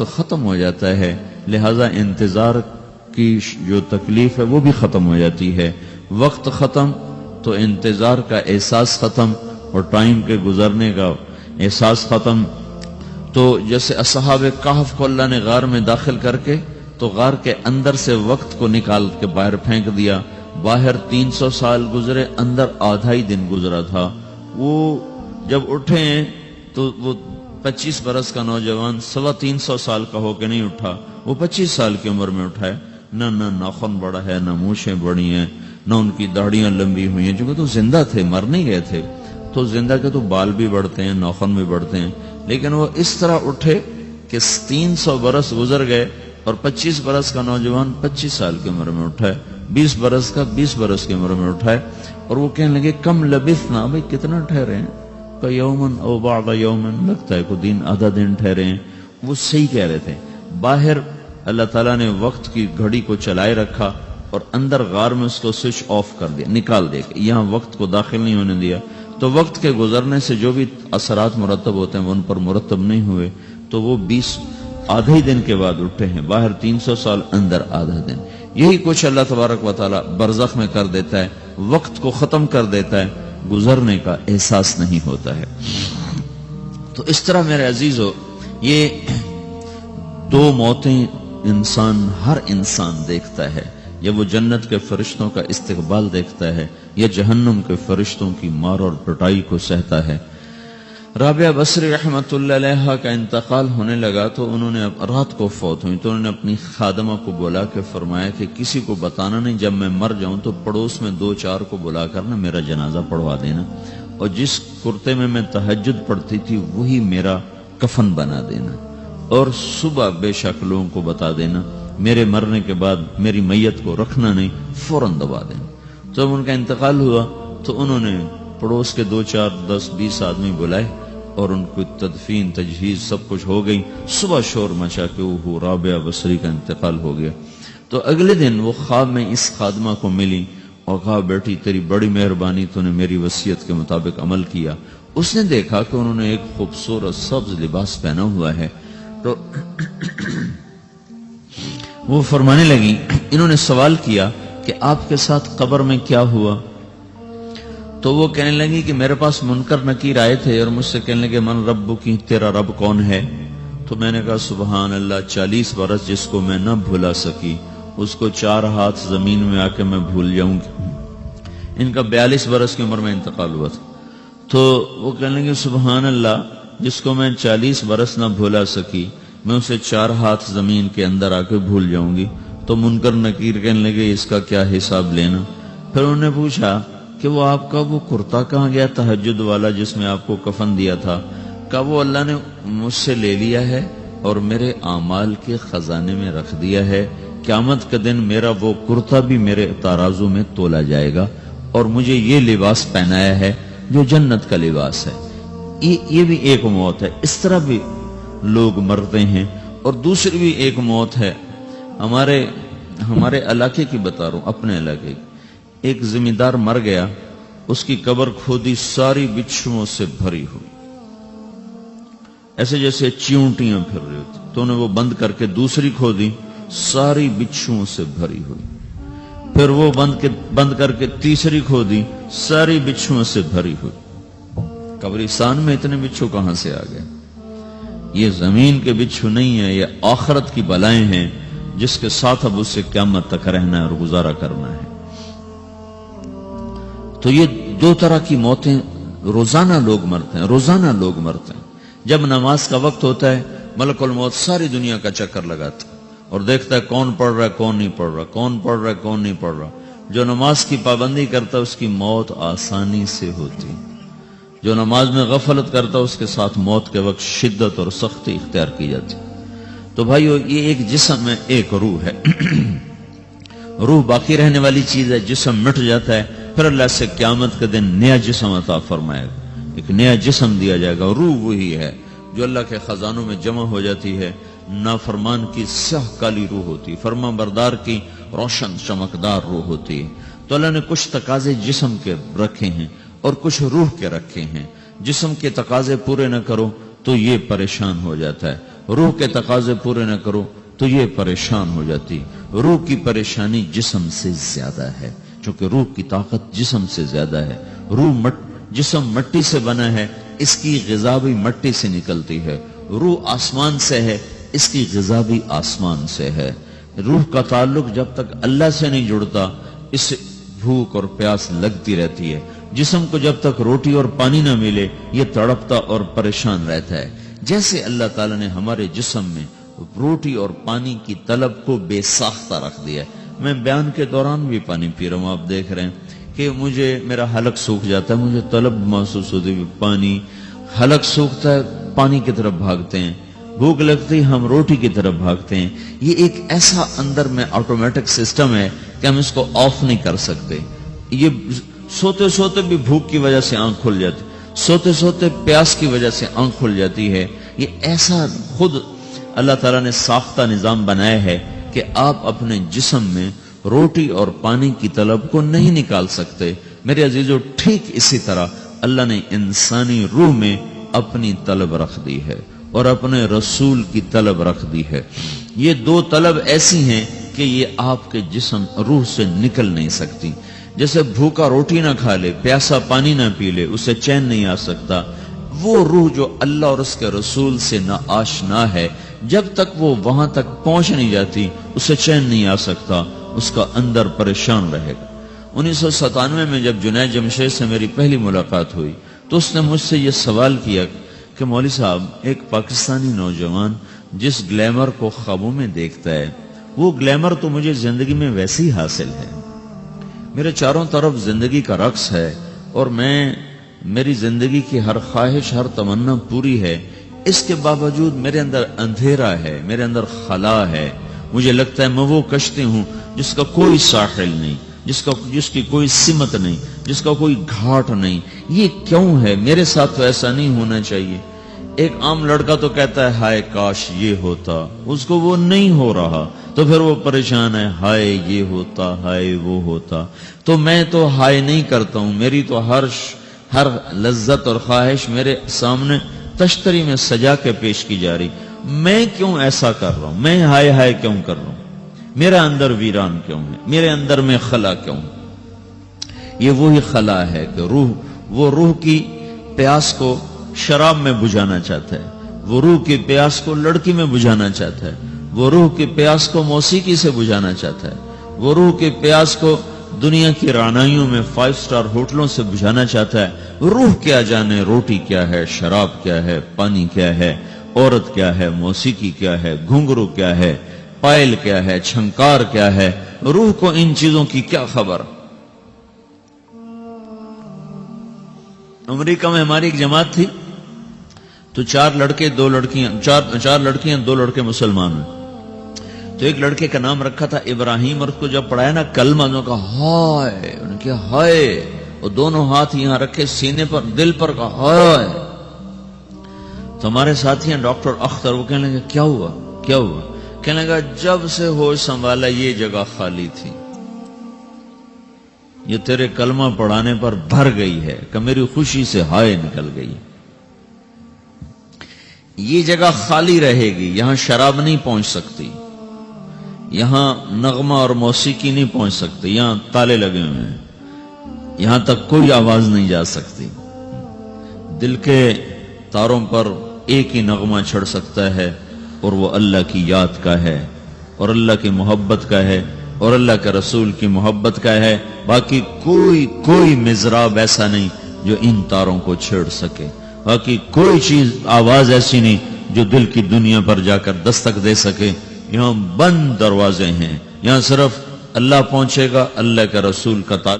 وقت ختم ہو جاتا ہے، لہذا انتظار کی جو تکلیف ہے وہ بھی ختم ہو جاتی ہے۔ وقت ختم تو انتظار کا احساس ختم، اور ٹائم کے گزرنے کا احساس ختم۔ تو جیسے اصحاب کہف کو اللہ نے غار میں داخل کر کے تو غار کے اندر سے وقت کو نکال کے باہر پھینک دیا، باہر 300 سال گزرے، اندر آدھا ہی دن گزرا تھا۔ وہ جب اٹھے تو وہ 25 برس کا نوجوان 325 سال کا ہو کے نہیں اٹھا، وہ 25 سال کی عمر میں اٹھا ہے۔ نہ ناخن بڑا ہے، نہ مونچھیں بڑی ہیں، نہ ان کی داڑیاں لمبی ہوئی ہیں، چونکہ تو زندہ تھے، مر نہیں گئے تھے۔ تو زندہ کے تو بال بھی بڑھتے ہیں، ناخن بھی بڑھتے ہیں، لیکن وہ اس طرح اٹھے کہ 300 برس گزر گئے، اور 25 برس کا نوجوان 25 سال کی عمر میں اٹھا ہے، 20 برس کا 20 برس کی عمر میں اٹھا ہے۔ اور وہ کہنے لگے کم لبثنا، بھئی کتنا ٹھہرے ہیں، کہ یومن او بعد یومن، لگتا ہے کوئی دن آدھا دن ٹھہرے ہیں۔ وہ صحیح کہہ رہے تھے۔ باہر اللہ تعالیٰ نے وقت کی گھڑی کو چلائے رکھا، اور اندر غار میں اس کو سوئچ آف کر دیا، نکال دیا، یہاں وقت کو داخل نہیں ہونے دیا۔ تو وقت کے گزرنے سے جو بھی اثرات مرتب ہوتے ہیں وہ ان پر مرتب نہیں ہوئے، تو وہ 20 آدھے ہی دن کے بعد اٹھے ہیں، باہر 300 سال، اندر آدھا دن۔ یہی کچھ اللہ تبارک و تعالی برزخ میں کر دیتا ہے، وقت کو ختم کر دیتا ہے، گزرنے کا احساس نہیں ہوتا ہے۔ تو اس طرح میرے عزیزو، یہ دو موتیں ہر انسان دیکھتا ہے، یا وہ جنت کے فرشتوں کا استقبال دیکھتا ہے، یا جہنم کے فرشتوں کی مار اور پٹائی کو سہتا ہے۔ رابعہ بصری رحمت اللہ علیہ کا انتقال ہونے لگا تو انہوں نے رات کو فوت ہوئی، تو انہوں نے اپنی خادمہ کو بلا کے فرمایا کہ کسی کو بتانا نہیں، جب میں مر جاؤں تو پڑوس میں 2-4 کو بلا کر نا میرا جنازہ پڑھوا دینا، اور جس کرتے میں تہجد پڑھتی تھی وہی میرا کفن بنا دینا، اور صبح بے شک لوگوں کو بتا دینا، میرے مرنے کے بعد میری میت کو رکھنا نہیں، فوراً دبا دینا۔ تو جب ان کا انتقال ہوا تو انہوں نے پڑوس کے 2-4 10-20 آدمی بلائے، اور ان کو تدفین تجہیز سب کچھ ہو گئی۔ صبح شور مچا کہ وہ رابعہ بصری کا انتقال ہو گیا۔ تو اگلے دن وہ خواب میں اس خادمہ کو ملی اور کہا بیٹی تیری بڑی مہربانی، تو نے میری وصیت کے مطابق عمل کیا۔ اس نے دیکھا کہ انہوں نے ایک خوبصورت سبز لباس پہنا ہوا ہے، تو وہ فرمانے لگی، انہوں نے سوال کیا کہ آپ کے ساتھ قبر میں کیا ہوا؟ تو وہ کہنے لگی کہ میرے پاس منکر نکیر آئے تھے اور مجھ سے کہنے لگے من رب کی، تیرا رب کون ہے؟ تو میں نے کہا سبحان اللہ، 40 برس جس کو میں نہ بھلا سکی اس کو 4 ہاتھ زمین میں آ کے میں بھول جاؤں گی۔ ان کا 42 برس کی عمر میں انتقال ہوا تھا۔ تو وہ کہنے لگے سبحان اللہ، جس کو میں 40 برس نہ بھولا سکی میں اسے 4 ہاتھ زمین کے اندر آ کے بھول جاؤں گی۔ تو منکر نکیر کہنے لگے اس کا کیا حساب لینا؟ پھر انہوں نے پوچھا کہ وہ آپ کا وہ کرتا کہاں گیا تہجد والا جس میں آپ کو کفن دیا تھا؟ کہ وہ اللہ نے مجھ سے لے لیا ہے اور میرے اعمال کے خزانے میں رکھ دیا ہے، قیامت کے دن میرا وہ کرتا بھی میرے ترازو میں تولا جائے گا، اور مجھے یہ لباس پہنایا ہے جو جنت کا لباس ہے۔ یہ بھی ایک موت ہے۔ اس طرح بھی لوگ مرتے ہیں۔ اور دوسری بھی ایک موت ہے، ہمارے علاقے کی بتا رہا ہوں، اپنے علاقے کی۔ ایک زمیندار مر گیا، اس کی قبر کھودی، ساری بچھوؤں سے بھری ہوئی، ایسے جیسے چیونٹیاں پھر رہی ہوتی۔ تو انہیں وہ بند کر کے دوسری کھودی، ساری بچھوؤں سے بھری ہوئی۔ پھر وہ بند کر کے تیسری کھودی، ساری بچھوؤں سے بھری ہوئی۔ قبرستان میں اتنے بچھو کہاں سے آ گئے؟ یہ زمین کے بچھو نہیں ہے، یہ آخرت کی بلائیں ہیں جس کے ساتھ اب اسے قیامت تک رہنا ہے اور گزارا کرنا ہے۔ تو یہ 2 طرح کی موتیں روزانہ لوگ مرتے ہیں، روزانہ لوگ مرتے ہیں۔ جب نماز کا وقت ہوتا ہے ملک الموت ساری دنیا کا چکر لگاتا ہے اور دیکھتا ہے کون پڑھ رہا ہے کون نہیں پڑھ رہا، کون پڑھ رہا ہے کون نہیں پڑھ رہا۔ جو نماز کی پابندی کرتا ہے اس کی موت آسانی سے ہوتی، جو نماز میں غفلت کرتا ہے اس کے ساتھ موت کے وقت شدت اور سختی اختیار کی جاتی۔ تو بھائیو، یہ ایک جسم ہے، ایک روح ہے۔ روح باقی رہنے والی چیز ہے، جسم مٹ جاتا ہے، پھر اللہ سے قیامت کے دن نیا جسم عطا فرمائے گا، ایک نیا جسم دیا جائے گا۔ روح وہی ہے جو اللہ کے خزانوں میں جمع ہو جاتی ہے۔ نافرمان کی سیاہ کالی روح ہوتی، فرما بردار کی روشن چمکدار روح ہوتی ہے۔ تو اللہ نے کچھ تقاضے جسم کے رکھے ہیں اور کچھ روح کے رکھے ہیں۔ جسم کے تقاضے پورے نہ کرو تو یہ پریشان ہو جاتا ہے، روح کے تقاضے پورے نہ کرو تو یہ پریشان ہو جاتی. روح کی پریشانی جسم سے زیادہ ہے، چونکہ روح کی طاقت جسم سے زیادہ ہے. جسم مٹی سے بنا ہے، اس کی غذا بھی مٹی سے نکلتی ہے. روح آسمان سے ہے، اس کی غذا بھی آسمان سے ہے. روح کا تعلق جب تک اللہ سے نہیں جڑتا اس بھوک اور پیاس لگتی رہتی ہے. جسم کو جب تک روٹی اور پانی نہ ملے یہ تڑپتا اور پریشان رہتا ہے. جیسے اللہ تعالیٰ نے ہمارے جسم میں روٹی اور پانی کی طلب کو بے ساختہ رکھ دیا ہے. میں بیان کے دوران بھی پانی پی رہا ہوں، آپ دیکھ رہے ہیں کہ میرا حلق سوکھ جاتا ہے، مجھے طلب محسوس ہوتی ہے پانی. حلق سوکھتا ہے پانی کی طرف بھاگتے ہیں، بھوک لگتی ہم روٹی کی طرف بھاگتے ہیں. یہ ایک ایسا اندر میں آٹومیٹک سسٹم ہے کہ ہم اس کو آف نہیں کر سکتے. یہ سوتے سوتے بھی بھوک کی وجہ سے آنکھ کھل جاتی، سوتے سوتے پیاس کی وجہ سے آنکھ کھل جاتی ہے. یہ ایسا خود اللہ تعالیٰ نے ساختہ نظام بنایا ہے کہ آپ اپنے جسم میں روٹی اور پانی کی طلب کو نہیں نکال سکتے. میرے عزیزو، ٹھیک اسی طرح اللہ نے انسانی روح میں اپنی طلب رکھ دی ہے اور اپنے رسول کی طلب رکھ دی ہے. یہ دو طلب ایسی ہیں کہ یہ آپ کے جسم روح سے نکل نہیں سکتی. جیسے بھوکا روٹی نہ کھا لے، پیاسا پانی نہ پی لے، اسے چین نہیں آ سکتا. وہ روح جو اللہ اور اس کے رسول سے نہ آشنا ہے، جب تک وہ وہاں تک پہنچ نہیں جاتی اسے چین نہیں آ سکتا، اس کا اندر پریشان رہے گا. 1997 میں جب جنید جمشید سے میری پہلی ملاقات ہوئی تو اس نے مجھ سے یہ سوال کیا کہ مولوی صاحب، ایک پاکستانی نوجوان جس گلیمر کو خوابوں میں دیکھتا ہے وہ گلیمر تو مجھے زندگی میں ویسے ہی حاصل ہے. میرے چاروں طرف زندگی کا رقص ہے اور میری زندگی کی ہر خواہش، ہر تمنا پوری ہے. اس کے باوجود میرے اندر اندھیرا ہے، میرے اندر خلا ہے. مجھے لگتا ہے میں وہ کشتی ہوں جس کا کوئی ساحل نہیں، جس کی کوئی سمت نہیں، جس کا کوئی گھاٹ نہیں. یہ کیوں ہے؟ میرے ساتھ تو ایسا نہیں ہونا چاہیے. ایک عام لڑکا تو کہتا ہے ہائے کاش یہ ہوتا، اس کو وہ نہیں ہو رہا تو پھر وہ پریشان ہے، ہائے یہ ہوتا، ہائے وہ ہوتا. تو میں تو ہائے نہیں کرتا ہوں، میری تو ہر لذت اور خواہش میرے سامنے تشتری میں سجا کے پیش کی جا رہی. میں کیوں ایسا کر رہا ہوں؟ میں ہائے ہائے کیوں کر رہا ہوں؟ میرا اندر ویران کیوں ہے؟ میرے اندر میں خلا کیوں؟ یہ وہی خلا ہے کہ وہ روح کی پیاس کو شراب میں بجھانا چاہتا ہے، وہ روح کی پیاس کو لڑکی میں بجھانا چاہتا ہے، وہ روح کی پیاس کو موسیقی سے بجھانا چاہتا ہے، وہ روح کی پیاس کو دنیا کی رعنائیوں میں 5 سٹار ہوٹلوں سے بجھانا چاہتا ہے. روح کیا جانے روٹی کیا ہے، شراب کیا ہے، پانی کیا ہے، عورت کیا ہے، موسیقی کیا ہے، گھنگرو کیا ہے، پائل کیا ہے، چھنکار کیا ہے. روح کو ان چیزوں کی کیا خبر؟ امریکہ میں ہماری ایک جماعت تھی تو 4 لڑکے 2 لڑکیاں، 4 لڑکیاں 2 لڑکے مسلمان ہیں. تو ایک لڑکے کا نام رکھا تھا ابراہیم، اور اس کو جب پڑھایا نا کلمہ انہوں نے کہا ہائے، انہوں نے کہا ہائے، اور دونوں ہاتھ یہاں رکھے سینے پر، دل پر، کہا ہائے. تو ہمارے ساتھی ہیں ڈاکٹر اختر، وہ کہنے لگے کیا ہوا کیا ہوا؟ کہنے لگا جب سے ہوش سنبھالا یہ جگہ خالی تھی، یہ تیرے کلمہ پڑھانے پر بھر گئی ہے کہ میری خوشی سے ہائے نکل گئی. یہ جگہ خالی رہے گی، یہاں شراب نہیں پہنچ سکتی، یہاں نغمہ اور موسیقی نہیں پہنچ سکتی، یہاں تالے لگے ہوئے ہیں، یہاں تک کوئی آواز نہیں جا سکتی. دل کے تاروں پر ایک ہی نغمہ چڑھ سکتا ہے اور وہ اللہ کی یاد کا ہے اور اللہ کی محبت کا ہے اور اللہ کے رسول کی محبت کا ہے. باقی کوئی مضراب ایسا نہیں جو ان تاروں کو چھیڑ سکے، باقی کوئی چیز آواز ایسی نہیں جو دل کی دنیا پر جا کر دستک دے سکے. یہاں بند دروازے ہیں، یہاں صرف اللہ پہنچے گا، اللہ کے رسول کا تعلق